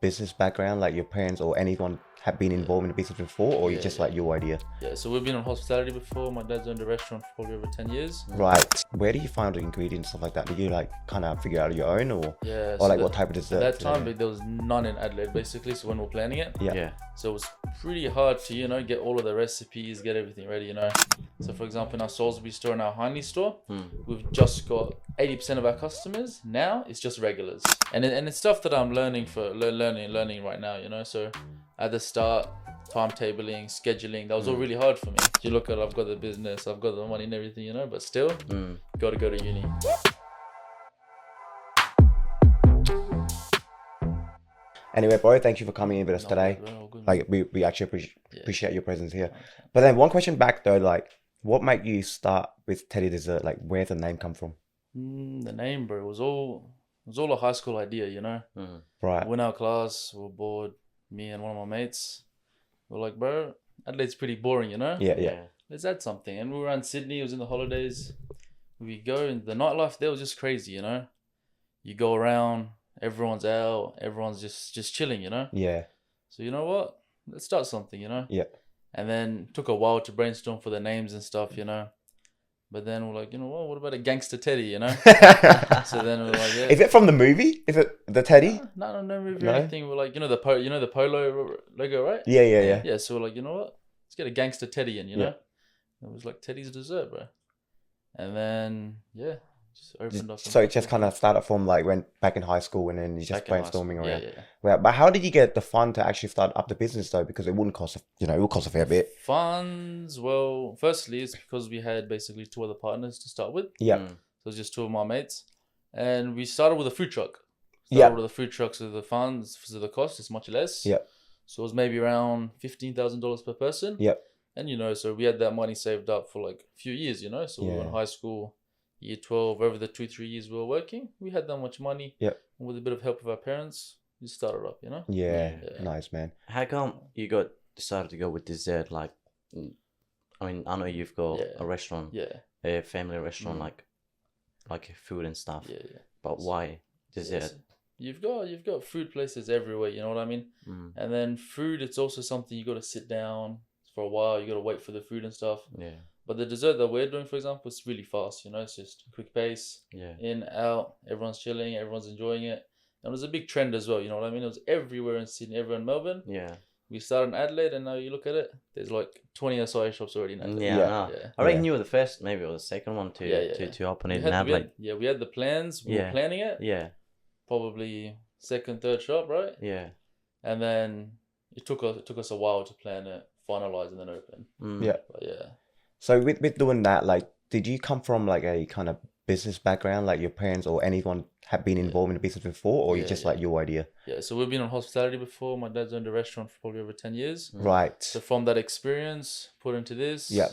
business background, like your parents or anyone have been involved in the business before, or you Yeah, just yeah. like your idea? Yeah, so we've been in hospitality before. My dad's owned a restaurant for probably over 10 years. Right. Where do you find the ingredients, stuff like that? Do you like kind of figure out your own, Yeah, or so like what type of at dessert? that time, there was none in Adelaide, basically. So when we're planning it, Yeah. Yeah. so it was pretty hard to, get all of the recipes, get everything ready, So for example, in our Salisbury store and our Hindley store, we've just got 80% of our customers now. It's just regulars, and it's stuff that I'm learning learning right now, So at the start, timetabling, scheduling, that was all really hard for me. You look at, I've got the business, I've got the money and everything, but still, got to go to uni. Anyway, bro, thank you for coming in with us today. Good, bro, all good, Like we actually Yeah. appreciate your presence here. But then one question back though, like what made you start with Teddy Dessert? Like where's the name come from? The name, bro, was all a high school idea, Right. When our class, we were bored, me and one of my mates, we're like, bro, Adelaide's pretty boring, Yeah. Let's add something. And we were around Sydney, it was in the holidays. We go, and the nightlife there was just crazy, You go around, everyone's out, everyone's just chilling, Yeah. So you know what? Let's start something, Yeah. And then took a while to brainstorm for the names and stuff, But then we're like, what about a gangster Teddy, So then we're like, yeah. Is it from the movie? Is it the Teddy? No movie No? or anything. We're like, the polo logo, right? Yeah. Yeah, so we're like, you know what? Let's get a gangster Teddy in, Yeah. It was like Teddy's Dessert, bro. And then, yeah, just opened up. So it just kind of started from like when back in high school, and then you just Back in high brainstorming school. around. Yeah. Well, but how did you get the fund to actually start up the business though? Because it wouldn't cost, it would cost a fair bit. Funds, well, firstly, it's because we had basically 2 other partners to start with. Yeah. So it was just 2 of my mates. And we started with a food truck. Yeah. With a food truck, so the funds, so the cost is much less. Yeah. So it was maybe around $15,000 per person. Yeah. And, so we had that money saved up for like a few years, So we were in high school, year 12, over the 2-3 years we were working, we had that much money. Yeah. And with a bit of help of our parents, we started up, Yeah. Yeah. Nice, man. How come you decided to go with dessert? Like, I mean, I know you've got a restaurant, Yeah. a family restaurant, like food and stuff. Yeah. But why dessert? Yes. You've got food places everywhere, you know what I mean? And then food, it's also something you got to sit down for a while. You got to wait for the food and stuff. Yeah. But the dessert that we're doing, for example, it's really fast. It's just a quick pace. Yeah. In, out. Everyone's chilling. Everyone's enjoying it. And it was a big trend as well. You know what I mean? It was everywhere in Sydney, everywhere in Melbourne. Yeah. We started in Adelaide, and now you look at it. There's like 20 SIA shops already in Adelaide. Yeah. Yeah. I reckon you were the first, maybe, or the second one to open it in Adelaide. We had the plans. We were planning it. Yeah. Probably second, third shop, right? Yeah. And then it took us a while to plan it, finalize, and then open. Yeah. But yeah. So with doing that, like, did you come from like a kind of business background, like your parents or anyone have been involved in the business before, or you just like your idea? Yeah, so we've been in hospitality before. My dad's owned a restaurant for probably over 10 years. Right. So from that experience, put into this. Yeah.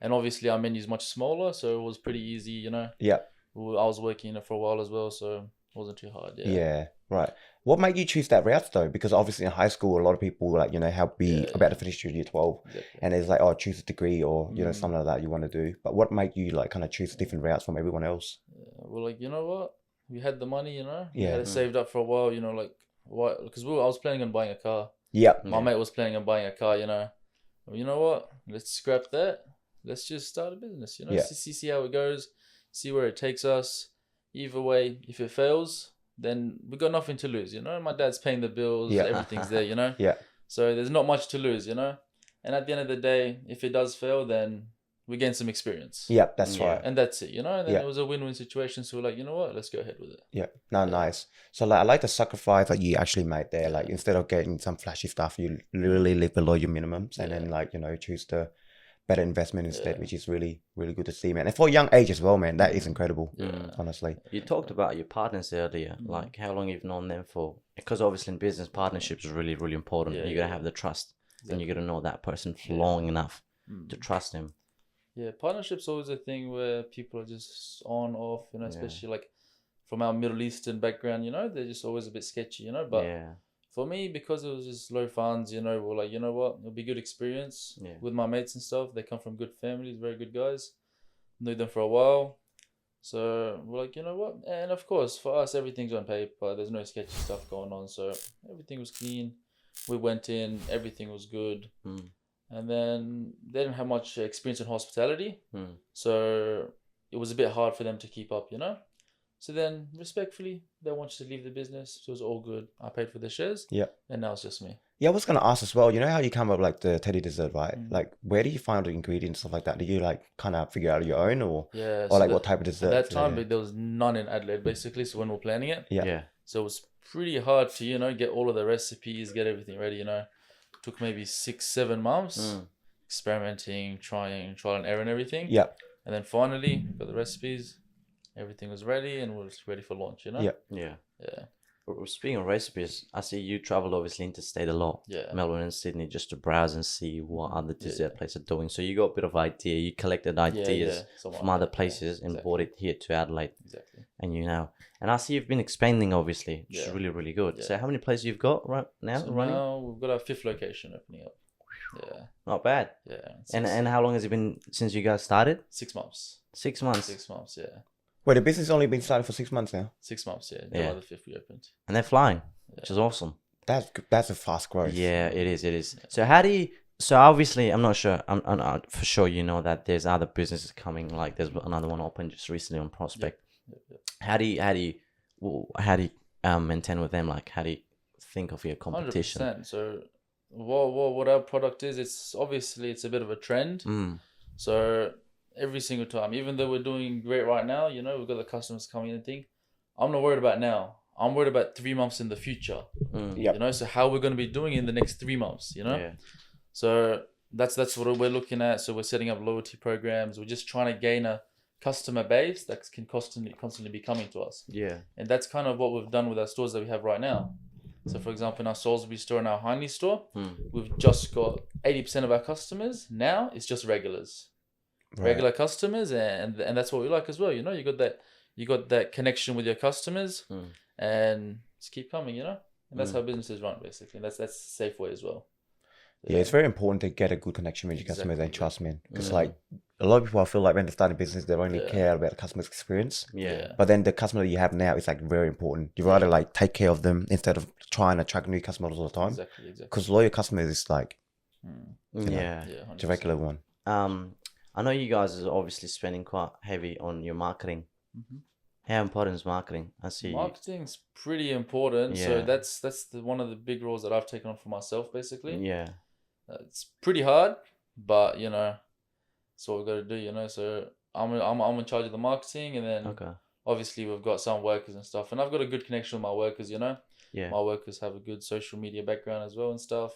And obviously our menu's much smaller, so it was pretty easy, Yeah. I was working in it for a while as well, so it wasn't too hard. Yeah. Right. What made you choose that route though? Because obviously in high school, a lot of people like, help be about to finish year 12. Exactly. And it's like, oh, choose a degree or, something like that you want to do. But what made you like kind of choose different routes from everyone else? We're like, you know what? We had the money, we Yeah. had it saved up for a while, like, what? Because I was planning on buying a car. Yep. My mate was planning on buying a car, Well, you know what? Let's scrap that. Let's just start a business, Yeah. See how it goes, see where it takes us. Either way, if it fails, then we got nothing to lose, My dad's paying the bills, Yeah. everything's there, Yeah. So there's not much to lose, And at the end of the day, if it does fail, then we gain some experience. Yep, that's right. And that's it, And then Yeah. it was a win-win situation. So we're like, you know what? Let's go ahead with it. Yeah. No, nice. So like I like the sacrifice that you actually made there. Like instead of getting some flashy stuff, you literally live below your minimums and then like, choose the better investment instead, which is really, really good to see, man. And for a young age as well, man, that is incredible. Honestly. You talked about your partners earlier, like how long you've known them for. Because obviously in business, partnerships is really, really important. You got to have the trust and you got to know that person for long enough to trust him. Yeah, partnership's always a thing where people are just on, off, especially like from our Middle Eastern background, they're just always a bit sketchy, But for me, because it was just low funds, we're like, you know what, it'll be good experience with my mates and stuff. They come from good families, very good guys. Knew them for a while. So we're like, you know what? And of course, for us, everything's on paper. There's no sketchy stuff going on. So everything was clean. We went in, everything was good. And then they didn't have much experience in hospitality. So it was a bit hard for them to keep up, you know? So then, respectfully, they wanted to leave the business. So it was all good. I paid for the shares. Yeah. And now it's just me. Yeah, I was gonna ask as well. You know how you come up with like the teddy dessert, right? Like, where do you find the ingredients stuff like that? Do you like kind of figure out your own, or Yeah. or like what type of dessert? At that time, there was none in Adelaide, basically. So when we were planning it, Yeah. so it was pretty hard to, you know, get all of the recipes, get everything ready, you know. Took maybe 6-7 months experimenting, trial and error and everything. Yeah. And then finally got the recipes, everything was ready and we were ready for launch, you know? Yeah. Yeah. Yeah. Speaking of recipes, I see you travel obviously interstate a lot. Yeah. Melbourne and Sydney, just to browse and see what other dessert places are doing. So you got a bit of idea. You collected ideas Somewhat from like other that, places and exactly. brought it here to Adelaide. Exactly. And you know, and I see you've been expanding obviously, which is Yeah. really, really good. Yeah. So how many places you've got right now So running? now we've got our 5th location opening up. Yeah. Not bad. Yeah. And how long has it been since you guys started? 6 months. 6 months. 6 months, yeah. Wait, the business only been started for 6 months now. 6 months, yeah. Yeah. July the 5th we opened. And they're flying, which is awesome. That's a fast growth. Yeah, it is. It is. So how do you? So obviously, I'm not sure. I'm for sure. You know that there's other businesses coming. Like there's another one opened just recently on Prospect. Yep. How do you maintain with them? Like how do you think of your competition? 100%. So what our product is, it's a bit of a trend. So every single time, even though we're doing great right now, you know, we've got the customers coming in and think, I'm not worried about now. I'm worried about 3 months in the future. Yep. You know, so how we're going to be doing in the next 3 months, you know? Yeah. So that's what we're looking at. So we're setting up loyalty programs. We're just trying to gain a customer base that can constantly be coming to us. Yeah. And that's kind of what we've done with our stores that we have right now. So for example, in our Salisbury store and our Hindley store, we've just got 80% of our customers now, it's just regulars. Right. Regular customers, and that's what we like as well. You know, you got that connection with your customers, and just keep coming. You know, and that's how businesses run basically. And that's a safe way as well. Yeah, it's very important to get a good connection with your customers and Exactly. trust me. Because like a lot of people, I feel like when they start a business, they only Yeah. care about the customer's experience. Yeah. But then the customer that you have now is like very important. You rather like take care of them instead of trying to attract new customers all the time. Exactly. Because loyal customers is like Yeah. Yeah. 100%. the regular one. I know you guys are obviously spending quite heavy on your marketing. How important is marketing? I see. Marketing's pretty important. So Yeah. that's one of the big roles that I've taken on for myself basically. Yeah. It's pretty hard, but you know, that's what we've got to do. You know, so I'm in charge of the marketing, and then Okay. obviously we've got some workers and stuff, and I've got a good connection with my workers. You know, Yeah. my workers have a good social media background as well and stuff.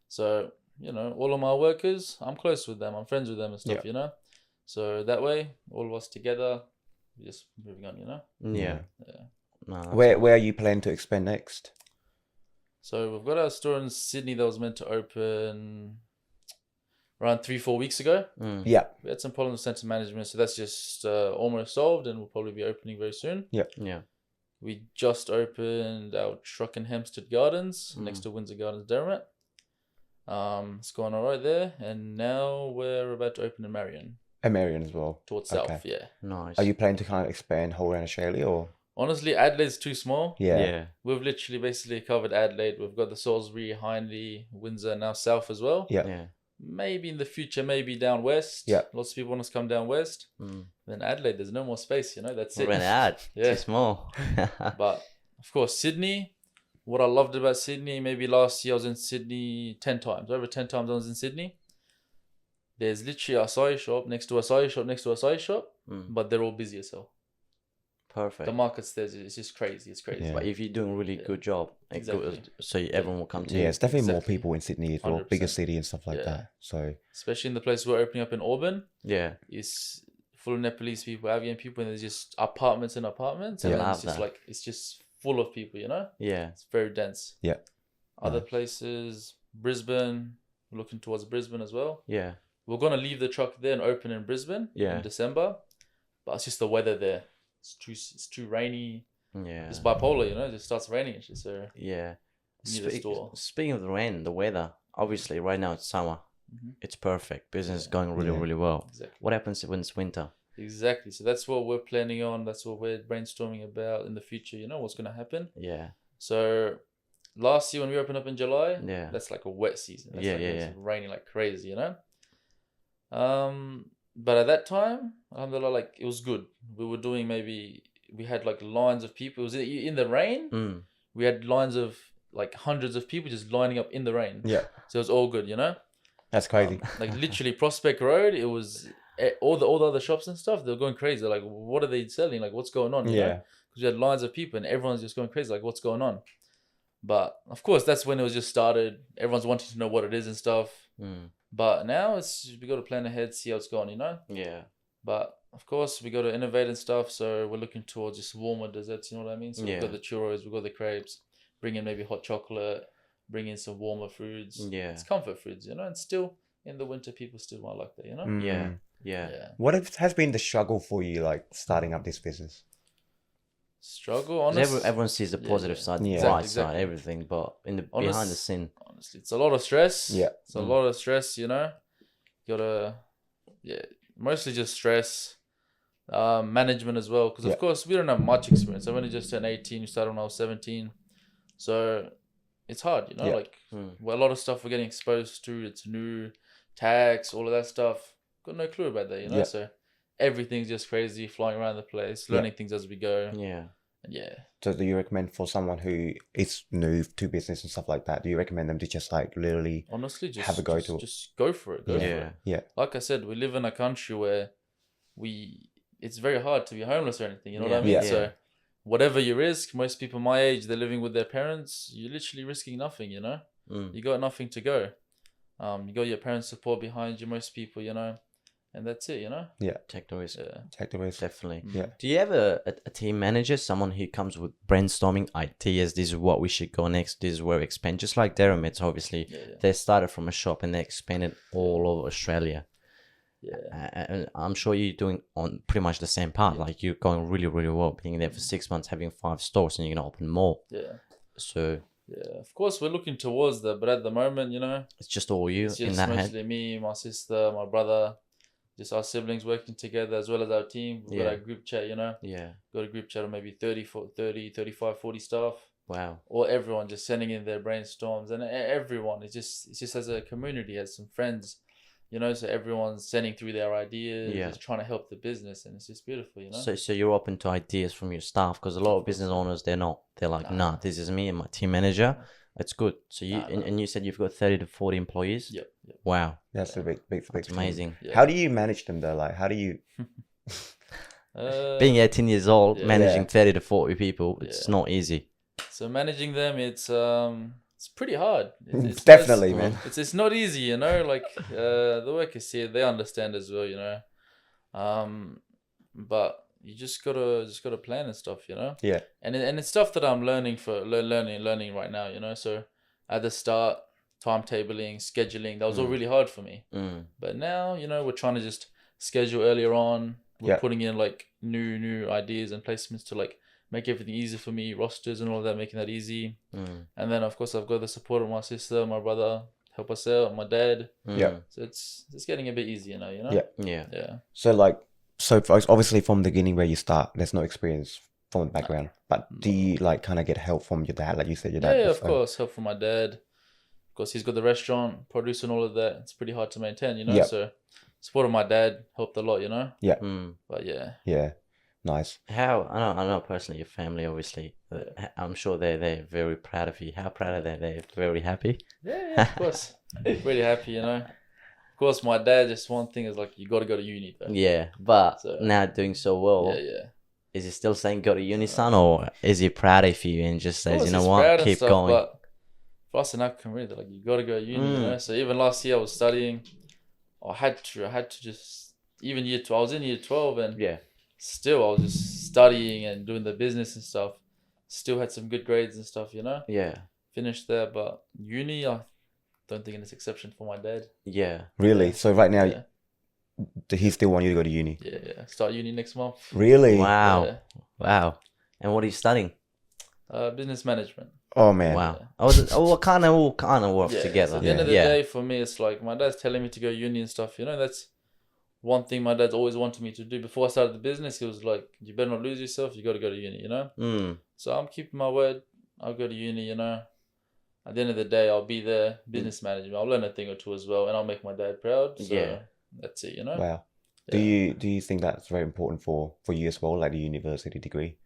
So you know, all of my workers, I'm close with them. I'm friends with them and stuff. Yeah. You know, so that way, all of us together, we're just moving on. You know. Yeah. Yeah. No, that's Where are you planning to expand next? So we've got our store in Sydney that was meant to open around 3-4 weeks ago. Yeah. We had some problems with centre management, so that's just almost solved, and we'll probably be opening very soon. Yeah. We just opened our truck in Hempstead Gardens next to Windsor Gardens, Derrimut. It's going all right there, and now we're about to open in Marion And Marion as well. towards Okay. south. Yeah. Nice. Are you planning to kind of expand whole around Australia or? Honestly, Adelaide's too small. Yeah. Yeah. We've literally basically covered Adelaide. We've got the Salisbury, Hindley, Windsor, now south as well. Yeah. Yeah. Maybe in the future, maybe down west. Yeah. Lots of people want us to come down west. Then Adelaide, there's no more space, you know, that's it. Ran out. Yeah. Too small. But of course, Sydney, what I loved about Sydney, maybe last year I was in Sydney 10 times. Over 10 times I was in Sydney. There's literally a acai shop next to a acai shop next to a acai shop, but they're all busy as hell. Perfect. The markets there, it's just crazy. It's crazy. Yeah. But if you're doing a really good job, Exactly. so everyone will come to Yeah, you. it's definitely more Exactly. people in Sydney as well, bigger 100%. city and stuff like Yeah. that. So Especially in the place we're opening up in Auburn. Yeah. It's full of Nepalese people, Afghan people, and there's just apartments and apartments. And Yeah. then Love it's just that. like, it's just full of people, you know? Yeah. It's very dense. Yeah. Other places, Brisbane, we're looking towards Brisbane as well. Yeah. We're going to leave the truck there and open in Brisbane Yeah. in December. But it's just the weather there. It's too rainy. Yeah. It's bipolar, you know? It just starts raining and shit, so Yeah. you need a store. Speaking of the rain, the weather, obviously right now it's summer. It's perfect. Business is going really, Yeah. really well. Exactly. What happens when it's winter? Exactly. So that's what we're planning on. That's what we're brainstorming about in the future. You know what's gonna happen. Yeah. So last year when we opened up in July, Yeah. that's like a wet season. That's Yeah, like yeah, it's raining like crazy. You know. But at that time, alhamdulillah, like it was good. We were doing we had like lines of people. It was in the rain. We had lines of like hundreds of people just lining up in the rain. Yeah. So it was all good, you know. That's crazy. Like literally Prospect Road, it was all the other shops and stuff. They were going crazy. They're like, what are they selling? Like, what's going on? You know? Because we had lines of people and everyone's just going crazy. Like, what's going on? But of course, that's when it was just started. Everyone's wanting to know what it is and stuff. But now we got to plan ahead, see how it's going. You know. Yeah. But of course, we got to innovate and stuff. So we're looking towards just warmer desserts. You know what I mean? So we've got the churros, we've got the crepes. Bring in maybe hot chocolate. Bring in some warmer foods. Yeah. It's comfort foods, you know. And still in the winter, people still might like that. You know. Yeah. Yeah. What has been the struggle for you, like starting up this business? Struggle, honestly. Everyone sees the positive side, the bright side, everything, but behind the scene, honestly, it's a lot of stress. Yeah, it's a lot of stress. You know, you gotta, mostly just stress. Management as well, because of course we don't have much experience. I've only just turned 18. We started when I was 17, so it's hard. You know, like well, a lot of stuff we're getting exposed to. It's new, tax, all of that stuff. Got no clue about that. You know, so everything's just crazy, flying around the place, learning things as we go. Yeah. So do you recommend for someone who is new to business and stuff like that, do you recommend them to just like literally honestly just have a go to it? Just go for it. Go for it. Yeah. Like I said, we live in a country where it's very hard to be homeless or anything. You know what I mean? So whatever you risk, most people my age, they're living with their parents. You're literally risking nothing. You know, you got nothing to go. You got your parents' support behind you. Most people, you know. And that's it, you know? Yeah. Take the risk. Yeah. Take the risk. Definitely. Yeah. Do you have a team manager, someone who comes with brainstorming ideas? This is what we should go next. This is where we expand. Just like Deramids, obviously. They started from a shop and they expanded all over Australia. Yeah. And I'm sure you're doing on pretty much the same part. Like you're going really, really well. Being there for 6 months, having 5 stores, and you're going to open more. Yeah. So... yeah, of course we're looking towards that. But at the moment, you know... it's just all you it's just in that mostly me, my sister, my brother... just our siblings working together as well as our team. We've got our group chat, you know. Yeah. Got a group chat of maybe 30, 35, 40 staff. Wow. Or everyone just sending in their brainstorms. And everyone, it's just as a community, as some friends, you know. So everyone's sending through their ideas, just trying to help the business. And it's just beautiful, you know. So you're open to ideas from your staff, because a lot of business owners, they're not. They're like, nah, this is me and my team manager. It's good. So you and you said you've got 30 to 40 employees. Yep. Wow. That's a big. That's amazing. Yeah. How do you manage them though? Like, how do you? Being 18 years old, managing 30 to 40 people, it's not easy. So managing them, it's pretty hard. It's definitely, man. It's not easy, you know. Like the workers here, they understand as well, you know. But you just gotta plan and stuff, you know. Yeah. And it's stuff that I'm learning right now, you know. So at the start, timetabling, scheduling, that was all really hard for me. But now, you know, we're trying to just schedule earlier on. We're putting in like new ideas and placements to like make everything easy for me, rosters and all that, making that easy. And then of course I've got the support of my sister, my brother, help us out, my dad. So it's getting a bit easier now, you know. Yeah. So like, obviously from the beginning where you start, there's no experience from the background. But do you like kind of get help from your dad, like you said, your dad? Yeah, of course, help from my dad. Of course, he's got the restaurant, producing all of that. It's pretty hard to maintain, you know. So support of my dad helped a lot, you know. Yeah. But yeah. Yeah. Nice. How I know personally your family, obviously. I'm sure they're very proud of you. How proud are they? They're very happy. Yeah, of course. Really happy, you know. Of course, my dad, just one thing is like, you got to go to uni though. Yeah, but now doing so well. Yeah. Is he still saying go to uni, son, or is he proud of you and just says, you know what, keep going? But for us in our career, they're like, you got to go to uni, you know. So even last year I was studying. I had to just, even year 12, I was in year 12 and still I was just studying and doing the business and stuff. Still had some good grades and stuff, you know. Yeah. Finished there, but uni, I don't think it's exception for my dad. Yeah. Really? So right now, he still want you to go to uni? Yeah. Start uni next month. Really? Wow. Yeah. Wow. And what are you studying? Business management. Oh man. Wow. All kind of work together. So at the end of the day, for me, it's like my dad's telling me to go uni and stuff. You know, that's one thing my dad's always wanted me to do before I started the business, he was like, you better not lose yourself. You got to go to uni, you know? So I'm keeping my word. I'll go to uni, you know? At the end of the day, I'll be there, business management. I'll learn a thing or two as well, and I'll make my dad proud. So that's it, you know? Wow. Yeah. Do you think that's very important for you as well, like the university degree?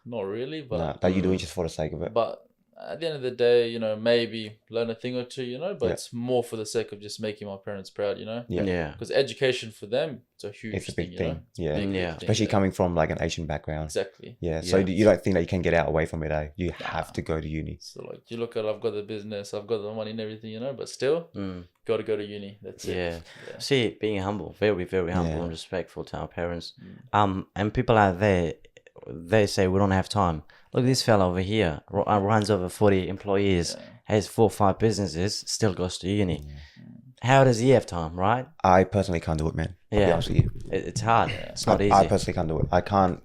Not really, but... No, that you're doing just for the sake of it? But at the end of the day, you know, maybe learn a thing or two, you know, but it's more for the sake of just making my parents proud, you know? Yeah. Because education for them, it's a huge It's a big thing. You know? Yeah. Big Yeah. thing, Especially coming from like an Asian background. Exactly. Yeah. So you don't think that you can get out away from it, eh? You have to go to uni. So like you look at, I've got the business, I've got the money and everything, you know, but still, got to go to uni. That's it. Yeah. See, being humble, very, very humble Yeah. and respectful to our parents. And people out there, they say we don't have time. Look, this fella over here runs over 40 employees, has 4 or 5 businesses, still goes to uni. How does he have time, right? I personally can't do it, man. I'll be honest with you. It's hard. It's not easy. I personally can't do it. I can't.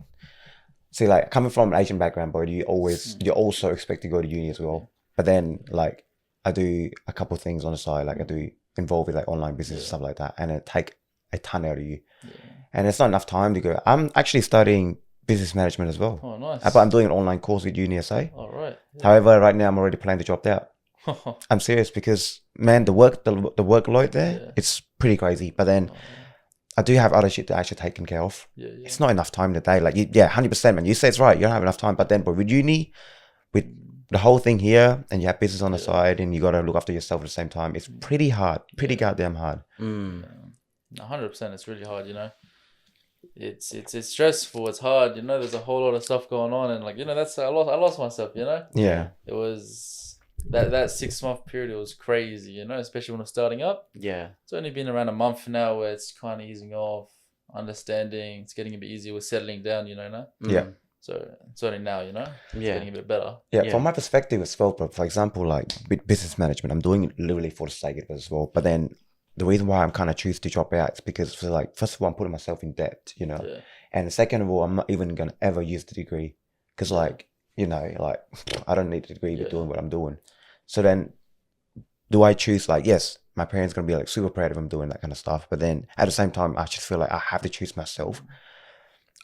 See, like, coming from an Asian background, but you also expect to go to uni as well. But then, like, I do a couple of things on the side. Like, I do involve with, like, online business and stuff like that. And it take a ton out of you. And it's not enough time to go. I'm actually studying business management as well. Oh, nice. But I'm doing an online course with UniSA. All right. However, right now I'm already planning to drop out. I'm serious because, man, the workload there, it's pretty crazy. But then I do have other shit to actually taken care of. It's not enough time in the day. Like, 100%, man. You say it's right. You don't have enough time. But then, with uni, with the whole thing here, and you have business on the side, and you got to look after yourself at the same time, it's pretty hard. Pretty goddamn hard. 100%. It's really hard, you know. It's stressful. It's hard, you know. There's a whole lot of stuff going on, and like, you know, I lost myself, you know. Yeah. It was that 6-month period. It was crazy, you know, especially when I was starting up. Yeah. It's only been around a month now where it's kind of easing off, understanding. It's getting a bit easier with settling down, you know. Now. Yeah. So it's only now, you know. It's getting a bit better. Yeah. From my perspective as well, bro. For example, like with business management, I'm doing it literally for the sake of it as well. But then the reason why I'm kind of choose to drop out is because, like, first of all, I'm putting myself in debt, you know, and second of all, I'm not even gonna ever use the degree because, like, you know, like, I don't need a degree to doing what I'm doing. So then, do I choose, like, yes, my parents gonna be like super proud if I'm doing that kind of stuff, but then at the same time, I just feel like I have to choose myself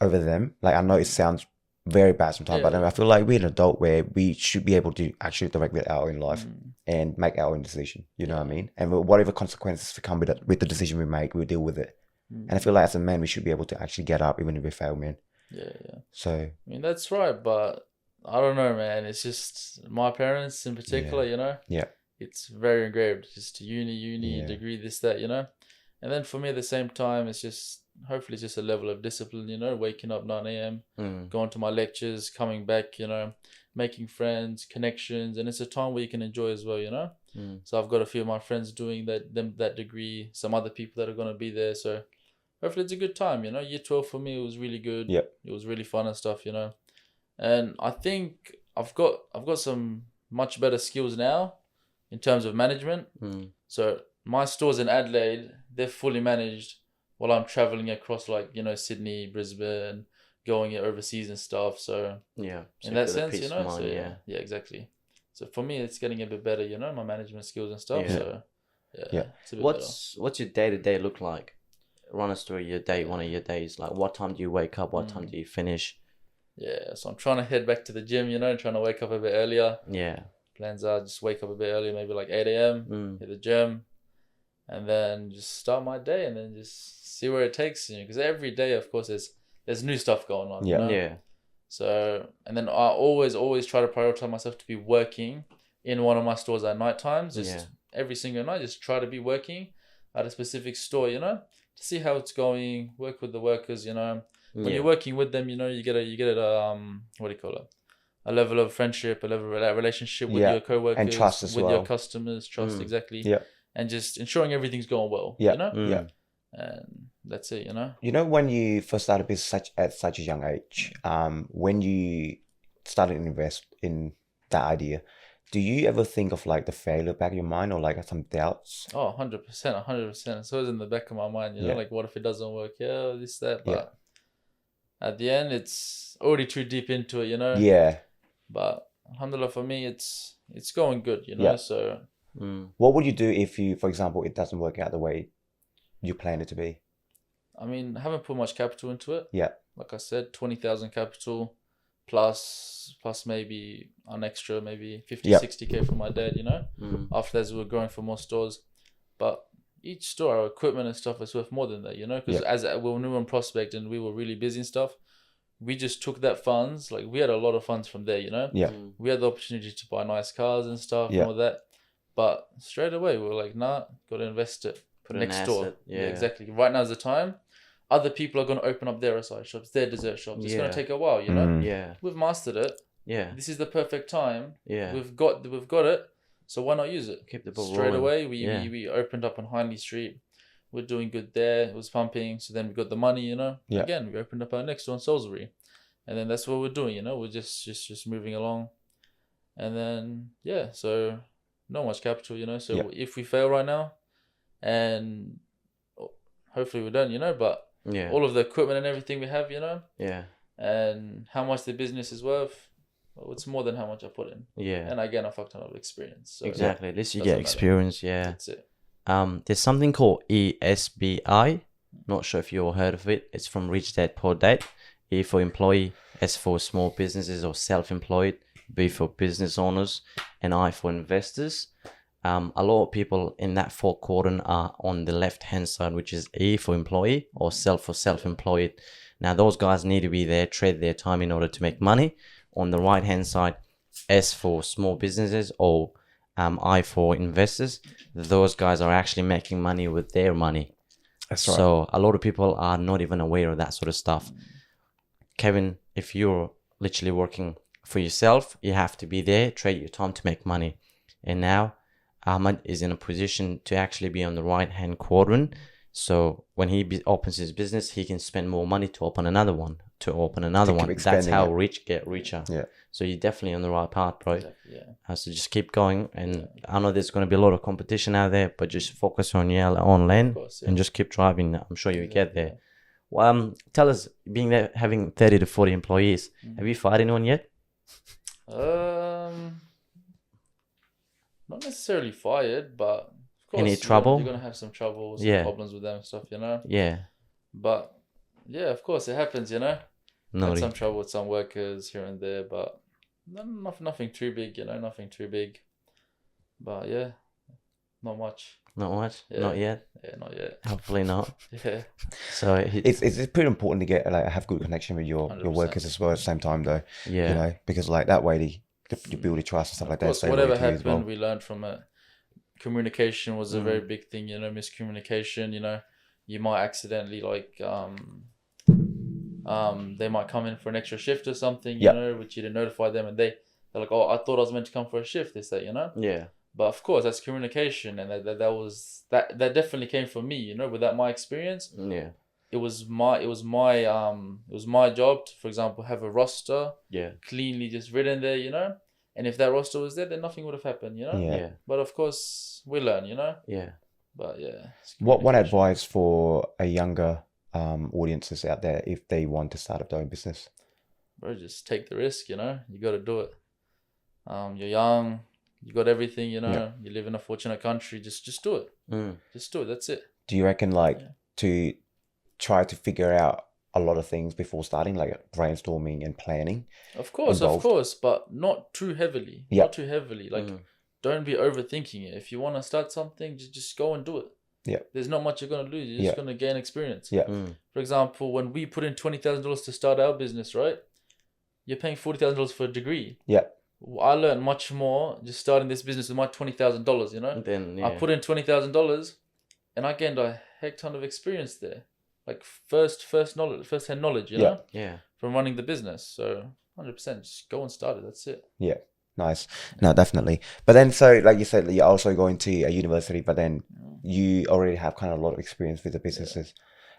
over them. Like, I know it sounds very bad sometimes, but then I feel like we're an adult where we should be able to actually direct our own life and make our own decision. You know what I mean? And whatever consequences come with the decision we make, we'll deal with it. And I feel like as a man, we should be able to actually get up even if we fail, man. Yeah. So I mean, that's right, but I don't know, man. It's just my parents in particular, you know. Yeah. It's very engraved. Just uni, degree, this, that, you know. And then for me, at the same time, it's just hopefully it's just a level of discipline, you know. Waking up 9 a.m, going to my lectures, coming back, you know, making friends, connections, and it's a time where you can enjoy as well, you know. So I've got a few of my friends doing that degree, some other people that are gonna be there. So hopefully it's a good time, you know. Year 12 for me, it was really good. Yep. It was really fun and stuff, you know. And I think I've got some much better skills now in terms of management. So my stores in Adelaide, they're fully managed while I'm traveling across, like, you know, Sydney, Brisbane, going overseas and stuff. So in that sense, you know, so yeah, exactly. So for me, it's getting a bit better, you know, my management skills and stuff. So it's a bit what's your day-to-day look like? Run us through your day, one of your days. Like, what time do you wake up? What time do you finish? Yeah, so I'm trying to head back to the gym, you know, trying to wake up a bit earlier. Yeah. Plans are just wake up a bit earlier, maybe like 8 a.m, hit the gym, and then just start my day and then just see where it takes you. Because every day, of course, there's new stuff going on. You know? Yeah. So, and then I always try to prioritize myself to be working in one of my stores at night times. Just every single night, just try to be working at a specific store, you know, to see how it's going, work with the workers, you know. When you're working with them, you know, you get a what do you call it? A level of friendship, a level of relationship with your co-workers, and trust as with well. your customers, trust exactly. Yeah. And just ensuring everything's going well. Yeah. You know? Yeah. And that's it, you know. You know, when you first started business at such a young age, when you started to invest in that idea, do you ever think of like the failure back in your mind or like some doubts? Oh, 100%, 100%. It's always in the back of my mind, you know, like what if it doesn't work? Yeah, this, that, but at the end, it's already too deep into it, you know. Yeah. But alhamdulillah, for me, it's going good, you know. So what would you do if you, for example, it doesn't work out the way you planned it to be? I mean, I haven't put much capital into it. Yeah. Like I said, 20,000 capital plus maybe an extra maybe 50, Yep. 60K from my dad, you know. After that, we were growing for more stores. But each store, our equipment and stuff is worth more than that, you know. Because when we were in Prospect and we were really busy and stuff, we just took that funds. Like we had a lot of funds from there, you know. Yeah. We had the opportunity to buy nice cars and stuff and all that. But straight away, we were like, nah, got to invest it. Put next an door. asset, Yeah, exactly. Right now is the time. Other people are going to open up their acai shops, their dessert shops. It's going to take a while, you know. Yeah. We've mastered it. Yeah. This is the perfect time. Yeah. We've got it. So why not use it? Keep the ball straight rolling. away. We opened up on Hindley Street. We're doing good there. It was pumping. So then we got the money, you know. Yeah. Again, we opened up our next door in Salisbury, and then that's what we're doing, you know. We're just moving along, and then so not much capital, you know. So if we fail right now, and hopefully we don't, you know, but all of the equipment and everything we have, you know, and how much the business is worth, well, it's more than how much I put in. And again, I fucked ton of experience. So exactly. At least you get experience. Yeah. That's it. There's something called ESBI. Not sure if you all heard of it. It's from Rich Dad Poor Dad. E for employee, S for small businesses or self-employed, B for business owners, and I for investors. A lot of people in that fourth quadrant are on the left-hand side, which is E for employee or self for self-employed. Now, those guys need to be there, trade their time in order to make money. On the right-hand side, S for small businesses or I for investors. Those guys are actually making money with their money. That's right. So a lot of people are not even aware of that sort of stuff. Kevin, if you're literally working for yourself, you have to be there, trade your time to make money. And now Ahmed is in a position to actually be on the right-hand quadrant. So when he opens his business, he can spend more money to open another one, That's how rich get richer. Yeah. So you're definitely on the right path, bro. Exactly, So just keep going. And I know there's going to be a lot of competition out there, but just focus on your own lane and just keep driving. I'm sure you'll get there. Well, tell us, being there, having 30 to 40 employees, have you fired anyone yet? Not necessarily fired, but of course, any trouble? You're gonna have some trouble, some problems with them and stuff, you know. Yeah. But of course, it happens, you know. Had some trouble with some workers here and there, but nothing too big, you know. Nothing too big. But not much. Not much. Yeah. Not yet. Yeah, not yet. Hopefully not. Yeah. So it's pretty important to get have good connection with your 100%. workers as well at the same time though. Yeah. You know, because like that way you build a trust and stuff like that. So whatever happened, we learned from it. Communication was a very big thing, you know. Miscommunication, you know. You might accidentally they might come in for an extra shift or something, you know, which you didn't notify them, and they're like, oh, I thought I was meant to come for a shift. They say, you know. Yeah. But of course, that's communication, and that definitely came from me, you know. Without my experience, it was my job to, for example, have a roster, cleanly just written there, you know. And if that roster was there, then nothing would have happened, you know. Yeah. But of course, we learn, you know. Yeah. But What advice for a younger audiences out there if they want to start up their own business? Bro, just take the risk, you know. You got to do it. You're young. You got everything, you know. You live in a fortunate country. Just do it. Just do it. That's it. Do you reckon to try to figure out a lot of things before starting, like brainstorming and planning? Of course, but not too heavily. Not too heavily. Like, don't be overthinking it. If you want to start something, just go and do it. Yeah. There's not much you're going to lose. You're just going to gain experience. Yeah. For example, when we put in $20,000 to start our business, right? You're paying $40,000 for a degree. Yeah. I learned much more just starting this business with my $20,000, you know? Then, I put in $20,000 and I gained a heck ton of experience there. Like first-hand knowledge, you know? Yeah. From running the business. So 100%, just go and start it. That's it. Yeah. Nice. No, definitely. But then, so like you said, you're also going to a university, but then you already have kind of a lot of experience with the businesses.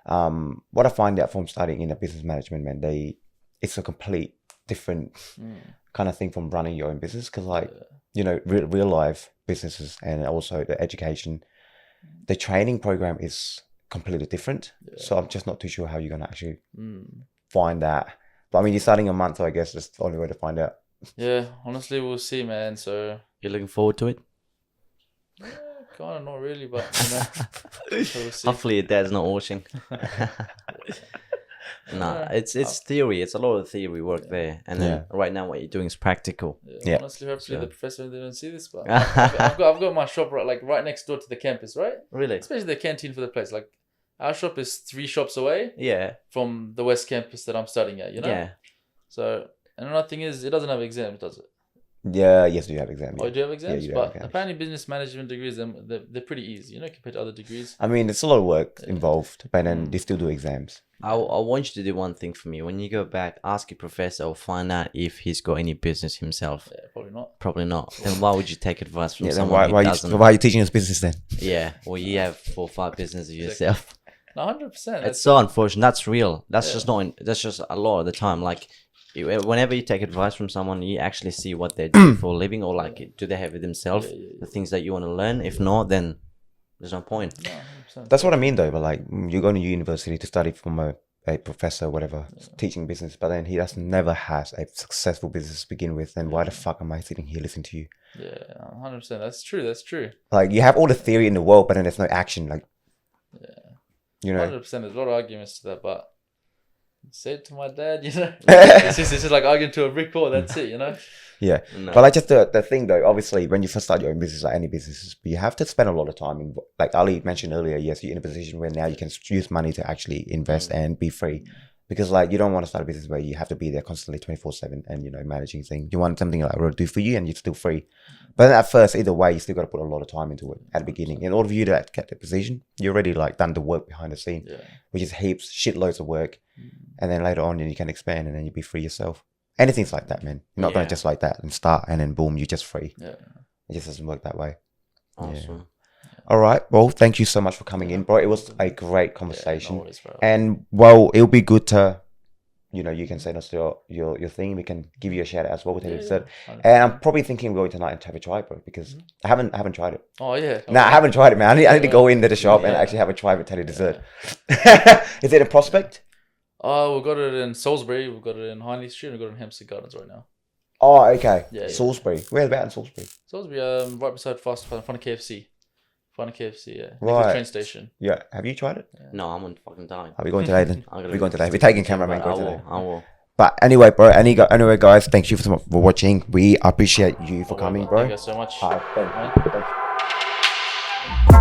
What I find out from studying in a business management, man, it's a complete different kind of thing from running your own business. Because you know, real life businesses and also the education, the training program is completely different. So I'm just not too sure how you're going to actually find that. But I mean, you're starting a month, so I guess that's the only way to find out. Yeah, honestly, we'll see, man. So you're looking forward to it? kind of, not really, but you know, so we'll see. Hopefully your dad's not watching. Nah, it's theory. It's a lot of theory work there, and then right now what you're doing is practical. Yeah. Honestly, hopefully the professor didn't see this, but I've got my shop right next door to the campus, right? Really? Especially the canteen for the place. Like our shop is 3 shops away Yeah. from the West Campus that I'm studying at. You know. Yeah. So, and another thing is, it doesn't have exams, does it? Yeah, yes, you have exams. Oh, you do have exams? you do But have exams. apparently business management degrees, they're pretty easy, you know, compared to other degrees. I mean, it's a lot of work involved, but then they still do exams. I want you to do one thing for me. When you go back, ask your professor or find out if he's got any business himself. Yeah, probably not. Probably not. Then why would you take advice from Yeah, then someone who why doesn't? are you teaching us business then? Yeah. Well, you have 4 or 5 businesses yourself. No, 100%. It's so unfortunate. That's real. That's just not. That's just a lot of the time. Like, whenever you take advice from someone, you actually see what they're doing for a living, or like, do they have it themselves? The things that you want to learn. If not, then there's no point. No, 100%. That's what I mean, though. But like, you're going to university to study from a professor, whatever, teaching business, but then he never has a successful business to begin with. Then why the fuck am I sitting here listening to you? Yeah, 100%. That's true. That's true. Like, you have all the theory in the world, but then there's no action. Like, you know. 100%. There's a lot of arguments to that, but say it to my dad, you know. it's just like arguing to a brick wall. That's it, you know. Yeah, No. but like just the thing though, obviously when you first start your own business, like any business, you have to spend a lot of time in, like Ali mentioned earlier, yes, you're in a position where now you can use money to actually invest and be free. Because like you don't want to start a business where you have to be there constantly 24/7 and, you know, managing things. You want something like will do for you and you're still free. But then at first, either way, you still got to put a lot of time into it at the beginning. In order for you to get the position, you already like done the work behind the scene, which is heaps, shitloads of work. And then later on, you can expand and then you be free yourself. Anything's like that, man. You're not going to just like that and start and then boom, you're just free. Yeah. It just doesn't work that way. Awesome. All right. Well, thank you so much for coming in, bro. It was a great conversation. No worries, bro. And well, it'll be good to, you know, you can send us your thing. We can give you a shout out as well with dessert. And I'm probably thinking we're going tonight and have a try, bro, because I haven't tried it. Oh yeah. No, I haven't tried it, man. I need to go into the shop and actually have a try with Teddy dessert. Is it a prospect? Oh, we've got it in Salisbury. We've got it in Hindley Street. We've got it in Hampstead Gardens right now. Oh, okay. Yeah, Salisbury. Where's about in Salisbury? Salisbury, right beside Fast Food, in front of KFC. Front of KFC, yeah. Next to Right. the train station. Yeah. Have you tried it? No, I'm on fucking time. Are we going today then? I'm gonna We're going today. We're taking cameraman I going today. will. But anyway, bro. Anyway, guys, thank you for watching. We appreciate you for coming, bro. Thank you so much. Thank you.